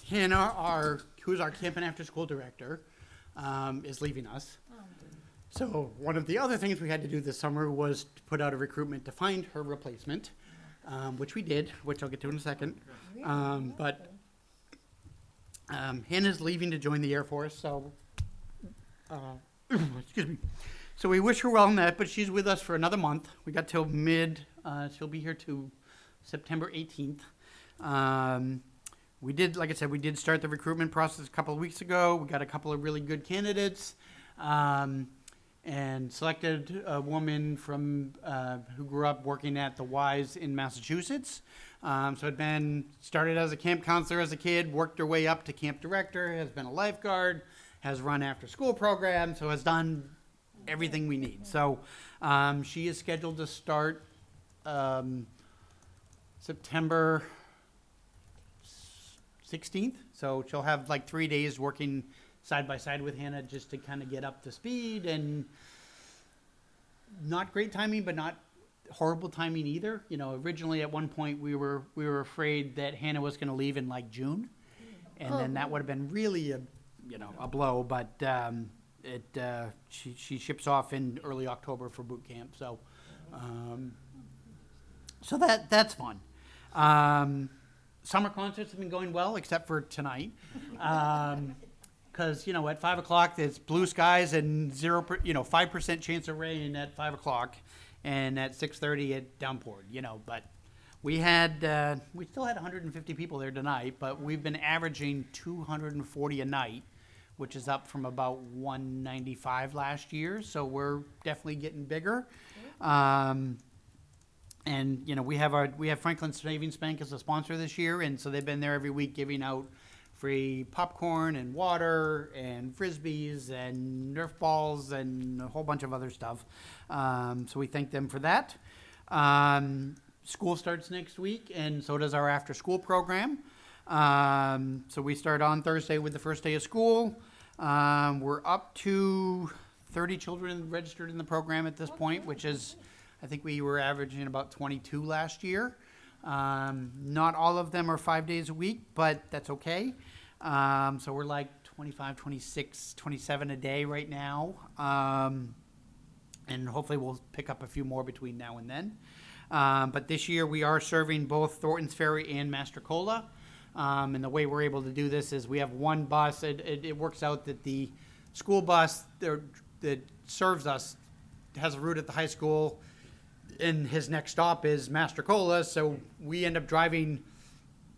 H: Hannah, who's our camp and after school director, is leaving us. So one of the other things we had to do this summer was to put out a recruitment to find her replacement, which we did, which I'll get to in a second. But Hannah's leaving to join the Air Force, so excuse me. So we wish her well in that, but she's with us for another month. We got till she'll be here to September 18th. We did, like I said, we did start the recruitment process a couple of weeks ago. We got a couple of really good candidates, and selected a woman from who grew up working at the Wise in Massachusetts. So had been started as a camp counselor as a kid, worked her way up to camp director, has been a lifeguard, has run after school programs, so has done everything we need. So she is scheduled to start September 16th. So she'll have like 3 days working side by side with Hannah just to kind of get up to speed, and not great timing, but not horrible timing either. You know, originally at one point we were afraid that Hannah was going to leave in like June, and then that would have been really a blow. But she ships off in early October for boot camp. So so that's fun. Summer concerts have been going well, except for tonight. Because, at 5 o'clock, it's blue skies and 5% chance of rain at 5 o'clock. And at 6:30, it downpoured, But we still had 150 people there tonight, but we've been averaging 240 a night, which is up from about 195 last year. So we're definitely getting bigger. And we have Franklin Savings Bank as a sponsor this year, and so they've been there every week giving out free popcorn and water and frisbees and Nerf balls and a whole bunch of other stuff. So we thank them for that. School starts next week, and so does our after-school program. So we start on Thursday with the first day of school. We're up to 30 children registered in the program at this point, which is, I think we were averaging about 22 last year. Not all of them are 5 days a week, but that's okay. So we're like 25, 26, 27 a day right now. And hopefully we'll pick up a few more between now and then. But this year we are serving both Thornton's Ferry and Mastrocola. And the way we're able to do this is we have one bus. It works out that the school bus that serves us has a route at the high school, and his next stop is Mastrocola, so we end up driving,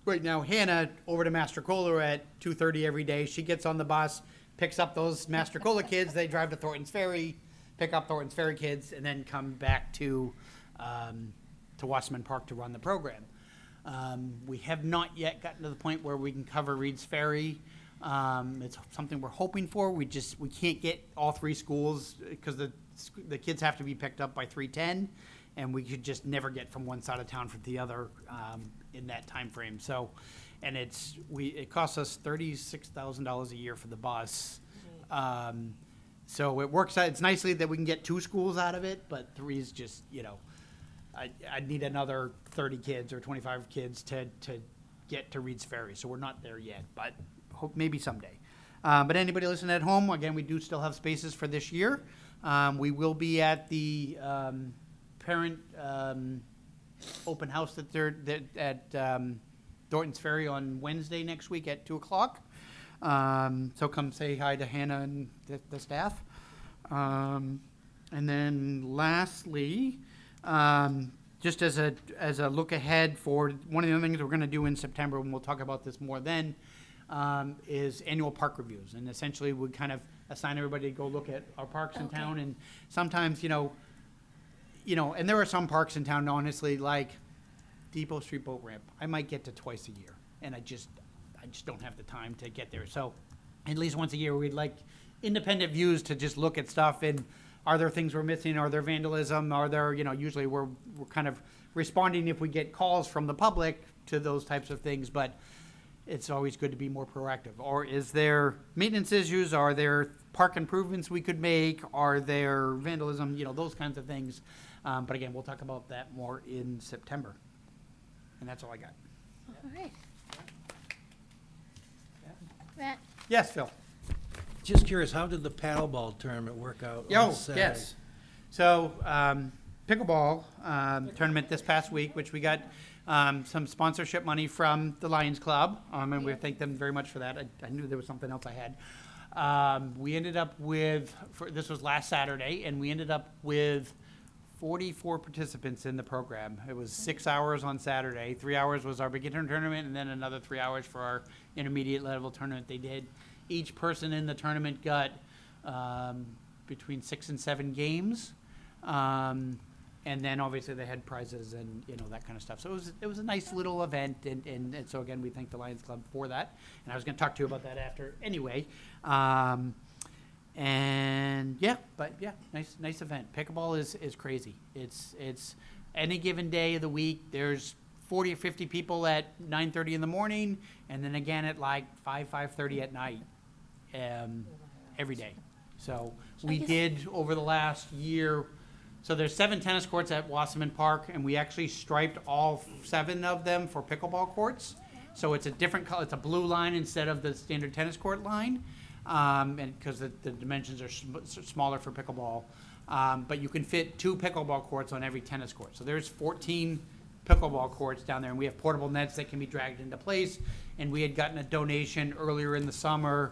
H: right now, Hannah over to Mastrocola at 2:30 every day. She gets on the bus, picks up those Mastrocola kids, they drive to Thornton's Ferry, pick up Thornton's Ferry kids, and then come back to Wasserman Park to run the program. We have not yet gotten to the point where we can cover Reed's Ferry. It's something we're hoping for. We can't get all 3 schools because the kids have to be picked up by 3:10. And we could just never get from one side of town to the other in that time frame. So, and it costs us $36,000 a year for the bus. So it works out. It's nicely that we can get 2 schools out of it, but 3 is just I'd need another 30 kids or 25 kids to get to Reed's Ferry. So we're not there yet, but hope maybe someday. But anybody listening at home, again, we do still have spaces for this year. We will be at the parent open house at Dorton's Ferry on Wednesday next week at 2:00. So come say hi to Hannah and the staff. And then lastly, just as a look ahead for one of the things we're going to do in September, and we'll talk about this more then, is annual park reviews. And essentially we kind of assign everybody to go look at our parks in town. And sometimes, you know, and there are some parks in town, honestly, like Depot Street Boat Ramp. I might get to twice a year, and I just don't have the time to get there. So at least once a year, we'd like independent views to just look at stuff and are there things we're missing? Are there vandalism? Are there, usually we're kind of responding if we get calls from the public to those types of things, but it's always good to be more proactive. Or is there maintenance issues? Are there park improvements we could make? Are there vandalism? Those kinds of things. But again, we'll talk about that more in September. And that's all I got.
A: All right. Matt?
H: Yes, Phil.
E: Just curious, how did the paddleball tournament work out on Saturday?
H: Yes. So, pickleball tournament this past week, which we got some sponsorship money from the Lions Club, and we thank them very much for that. I knew there was something else I had. We ended up with, this was last Saturday, and we ended up with 44 participants in the program. It was 6 hours on Saturday. 3 hours was our beginner tournament, and then another 3 hours for our intermediate level tournament they did. Each person in the tournament got between 6 and 7 games. And then obviously they had prizes and that kind of stuff. So it was a nice little event, and so again we thank the Lions Club for that. And I was going to talk to you about that after anyway. Nice event. Pickleball is crazy. It's any given day of the week. There's 40 or 50 people at 9:30 in the morning, and then again at like 5:30 at night, every day. So we did over the last year. So there's 7 tennis courts at Wasserman Park, and we actually striped all 7 of them for pickleball courts. So it's a different color. It's a blue line instead of the standard tennis court line, and because the dimensions are smaller for pickleball. But you can fit 2 pickleball courts on every tennis court. So there's 14 pickleball courts down there, and we have portable nets that can be dragged into place. And we had gotten a donation earlier in the summer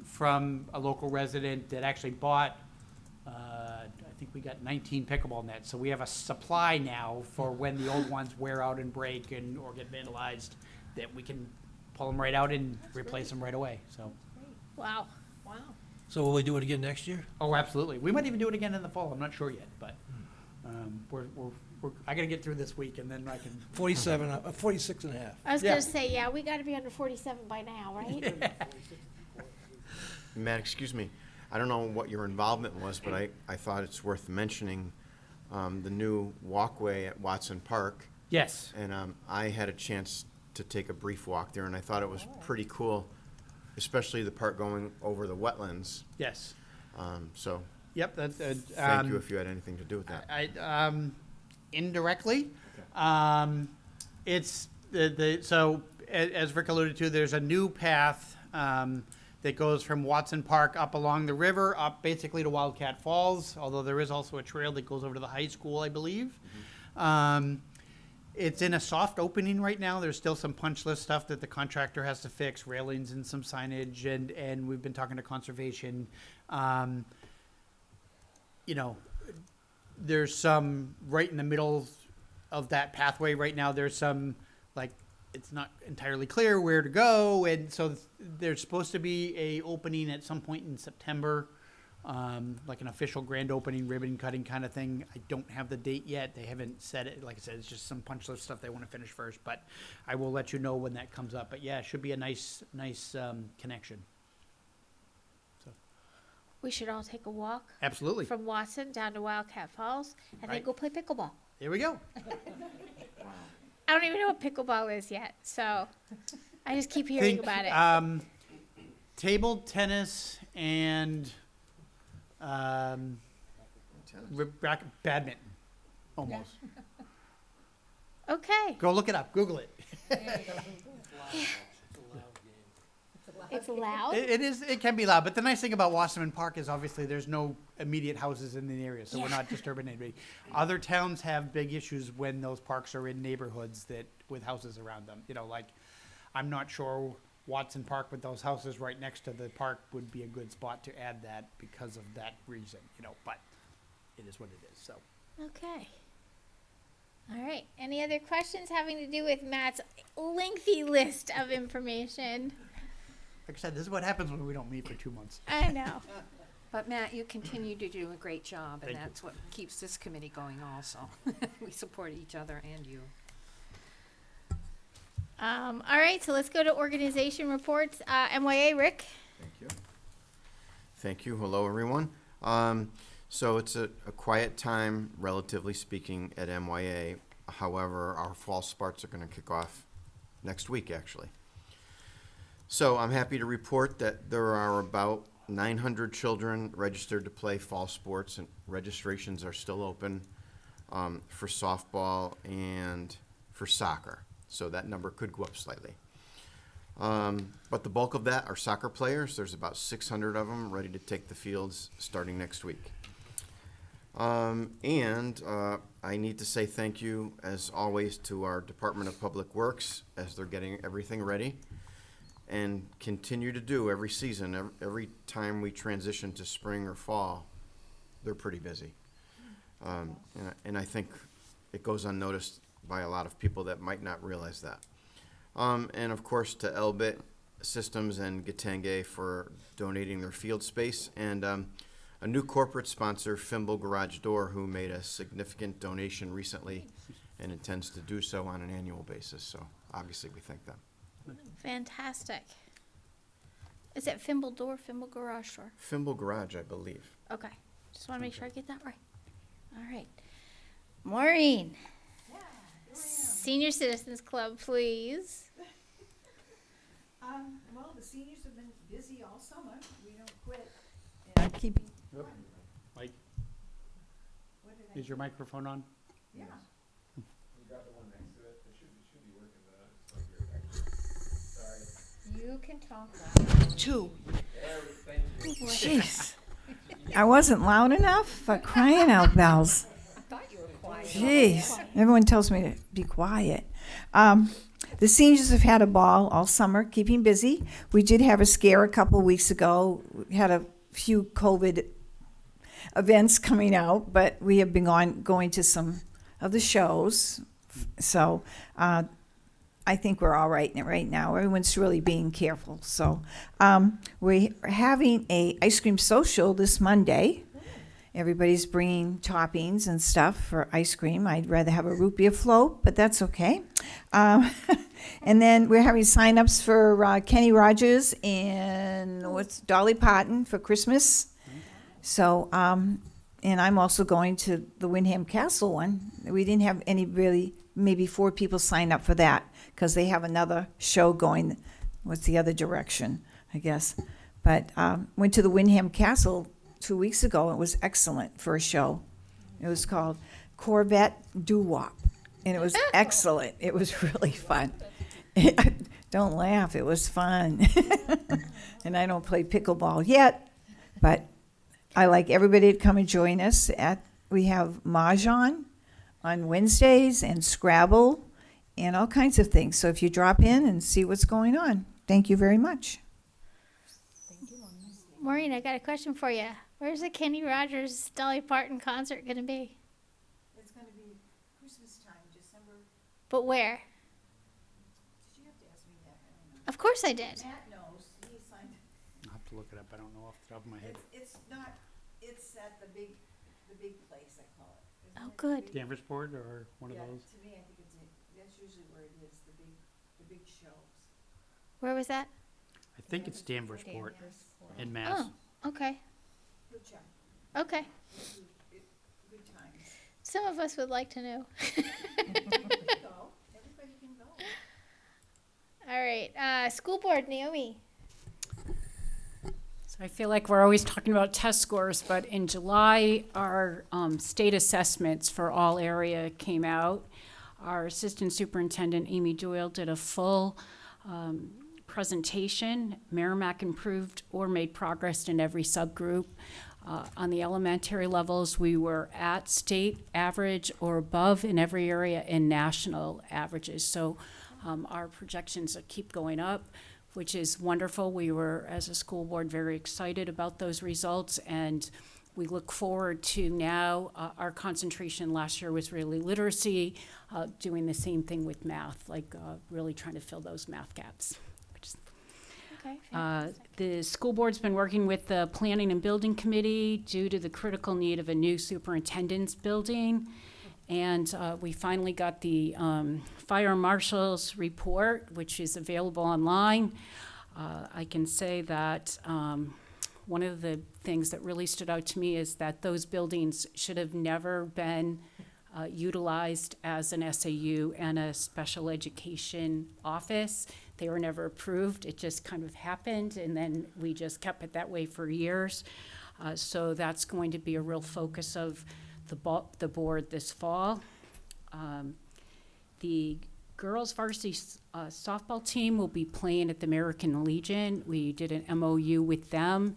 H: from a local resident that actually bought, I think we got 19 pickleball nets. So we have a supply now for when the old ones wear out and break or get vandalized, that we can pull them right out and replace them right away. So.
A: Wow.
E: So will we do it again next year?
H: Oh, absolutely. We might even do it again in the fall. I'm not sure yet, but I got to get through this week, and then I can.
E: 46 and a half.
A: I was going to say, we got to be under 47 by now, right?
B: Matt, excuse me. I don't know what your involvement was, but I thought it's worth mentioning the new walkway at Watson Park.
H: Yes.
B: And I had a chance to take a brief walk there, and I thought it was pretty cool, especially the part going over the wetlands.
H: Yes.
B: So
H: Yep.
B: thank you if you had anything to do with that.
H: Indirectly. It's so as Rick alluded to, there's a new path that goes from Watson Park up along the river, up basically to Wildcat Falls, although there is also a trail that goes over to the high school, I believe. It's in a soft opening right now. There's still some punch list stuff that the contractor has to fix, railings and some signage, and we've been talking to conservation. There's some right in the middle of that pathway right now. There's some, it's not entirely clear where to go, and so there's supposed to be a opening at some point in September, like an official grand opening, ribbon cutting kind of thing. I don't have the date yet. They haven't said it. Like I said, it's just some punch list stuff they want to finish first, but I will let you know when that comes up. But yeah, it should be a nice connection.
A: We should all take a walk
H: Absolutely.
A: from Watson down to Wildcat Falls and then
H: Right.
A: go play pickleball.
H: There we go.
A: I don't even know what pickleball is yet, so I just keep hearing about it.
H: Table tennis and badminton, almost.
A: Okay.
H: Go look it up. Google it.
A: It's loud.
H: It can be loud, but the nice thing about Wasserman Park is obviously there's no immediate houses in the area, so we're not disturbing anybody. Other towns have big issues when those parks are in neighborhoods that, with houses around them. You know, like, I'm not sure Watson Park with those houses right next to the park would be a good spot to add that because of that reason, you know, but it is what it is, so.
A: Okay. All right. Any other questions having to do with Matt's lengthy list of information?
H: Like I said, this is what happens when we don't meet for 2 months.
A: I know.
D: But Matt, you continue to do a great job,
H: Thank
D: and
H: you.
D: that's what keeps this committee going also. We support each other and you.
A: All right. So let's go to organization reports. MYA, Rick.
B: Thank you. Thank you. Hello, everyone. So it's a quiet time, relatively speaking, at MYA. However, our fall sports are going to kick off next week, actually. So I'm happy to report that there are about 900 children registered to play fall sports, and registrations are still open for softball and for soccer. So that number could go up slightly. But the bulk of that are soccer players. There's about 600 of them ready to take the fields starting next week. I need to say thank you, as always, to our Department of Public Works as they're getting everything ready and continue to do every season. Every time we transition to spring or fall, they're pretty busy. And I think it goes unnoticed by a lot of people that might not realize that. And of course to Elbit Systems and Gitenge for donating their field space, and a new corporate sponsor, Fimble Garage Door, who made a significant donation recently and intends to do so on an annual basis. So obviously we thank them.
A: Fantastic. Is it Fimble Door, Fimble Garage Door?
B: Fimble Garage, I believe.
A: Okay. Just want to make sure I get that right. All right. Maureen. Senior Citizens Club, please.
I: Well, the seniors have been busy all summer. We don't quit. And keeping.
H: Mike,
I: What did I?
H: is your microphone on?
I: Yeah.
D: You can talk
I: Two. Jeez. I wasn't loud enough for crying out bells.
D: I thought you were quiet.
I: Jeez. Everyone tells me to be quiet. The seniors have had a ball all summer, keeping busy. We did have a scare a couple of weeks ago. We had a few COVID events coming out, but we have been going to some of the shows. So I think we're all right now. Everyone's really being careful. So we're having a ice cream social this Monday. Everybody's bringing toppings and stuff for ice cream. I'd rather have a root beer float, but that's okay. And then we're having sign-ups for Kenny Rogers and Dolly Parton for Christmas. So, and I'm also going to the Windham Castle one. We didn't have maybe 4 people sign up for that because they have another show going. What's the other direction, I guess? But went to the Windham Castle 2 weeks ago. It was excellent for a show. It was called Corvette Doo-Wop, and it was excellent. It was really fun. Don't laugh. It was fun. And I don't play pickleball yet, but I like everybody to come and join us. We have Mahjong on Wednesdays and Scrabble and all kinds of things. So if you drop in and see what's going on, thank you very much.
A: Maureen, I got a question for you. Where's the Kenny Rogers Dolly Parton concert going to be?
I: It's going to be Christmas time, December.
A: But where?
I: Did you have to ask me that? I don't know.
A: Of course I did.
I: Matt knows. He signed.
H: I'll have to look it up. I don't know off the top of my head.
I: It's not. It's at the big place. I call it. Isn't
A: Oh,
I: it?
A: good.
H: Danversport or one of
I: Yeah,
H: those?
I: to me, I think that's usually where it is. The big shows.
A: Where was that?
H: I think it's Danversport in Mass.
A: Oh, okay.
I: Good job.
A: Okay.
I: Good times.
A: Some of us would like to know.
I: Go. Everybody can go.
A: All right. School board, Naomi.
F: So I feel like we're always talking about test scores, but in July, our state assessments for all area came out. Our assistant superintendent, Amy Doyle, did a full presentation, Merrimack improved or made progress in every subgroup. On the elementary levels, we were at state average or above in every area and national averages. So our projections keep going up, which is wonderful. We were, as a school board, very excited about those results, and we look forward to now, our concentration last year was really literacy, doing the same thing with math, like really trying to fill those math gaps.
A: Okay, fantastic.
F: The school board's been working with the Planning and Building Committee due to the critical need of a new superintendent's building. And we finally got the fire marshal's report, which is available online. I can say that one of the things that really stood out to me is that those buildings should have never been utilized as an SAU and a special education office. They were never approved. It just kind of happened, and then we just kept it that way for years. So that's going to be a real focus of the board this fall. The girls varsity softball team will be playing at the American Legion. We did an MOU with them.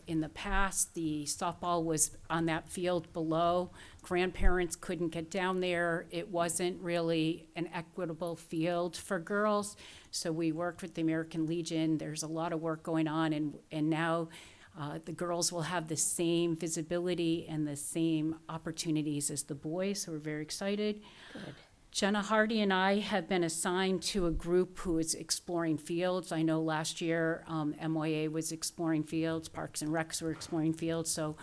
F: In the past, the softball was on that field below. Grandparents couldn't get down there. It wasn't really an equitable field for girls. So we worked with the American Legion. There's a lot of work going on, and now the girls will have the same visibility and the same opportunities as the boys, so we're very excited.
A: Good.
F: Jenna Hardy and I have been assigned to a group who is exploring fields. I know last year MYA was exploring fields, Parks and Recs were exploring fields, so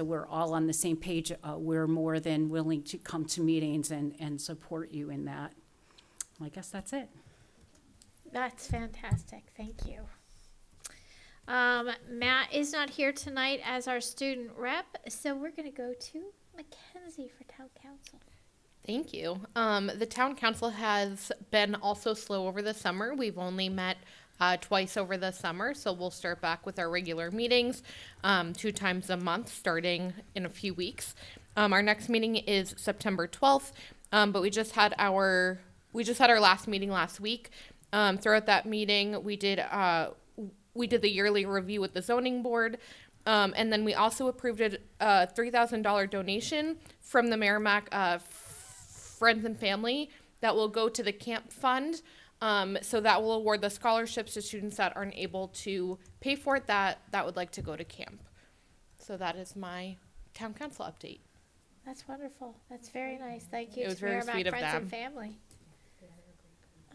F: we're all on the same page. We're more than willing to come to meetings and support you in that. I guess that's it.
A: That's fantastic. Thank you. Matt is not here tonight as our student rep, so we're going to go to Mackenzie for town council.
G: Thank you. The town council has been also slow over the summer. We've only met twice over the summer, so we'll start back with our regular meetings 2 times a month starting in a few weeks. Our next meeting is September 12th, but we just had our last meeting last week. Throughout that meeting, we did the yearly review with the zoning board. And then we also approved a $3,000 donation from the Merrimack Friends and Family that will go to the camp fund. So that will award the scholarships to students that aren't able to pay for it that would like to go to camp. So that is my town council update.
A: That's wonderful. That's very nice. Thank you
G: It was
A: to
G: very
A: Merrimack
G: sweet of
A: Friends and
G: them.
A: Family.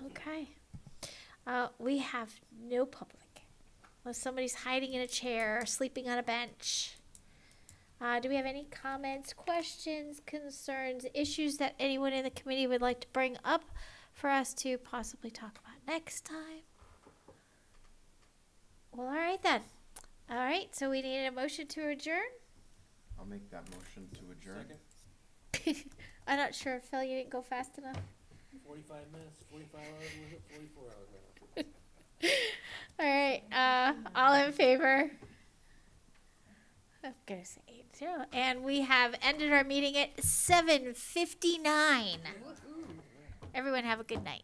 A: Okay. We have no public. Unless somebody's hiding in a chair or sleeping on a bench. Do we have any comments, questions, concerns, issues that anyone in the committee would like to bring up for us to possibly talk about next time? Well, all right then. All right, so we need a motion to adjourn.
B: I'll make that motion to adjourn.
A: I'm not sure, Phil, you didn't go fast enough.
E: 45 minutes, 45 hours, was it 44 hours?
A: All right, all in favor? I'm gonna say 8-0. And we have ended our meeting at 7:59. Everyone have a good night.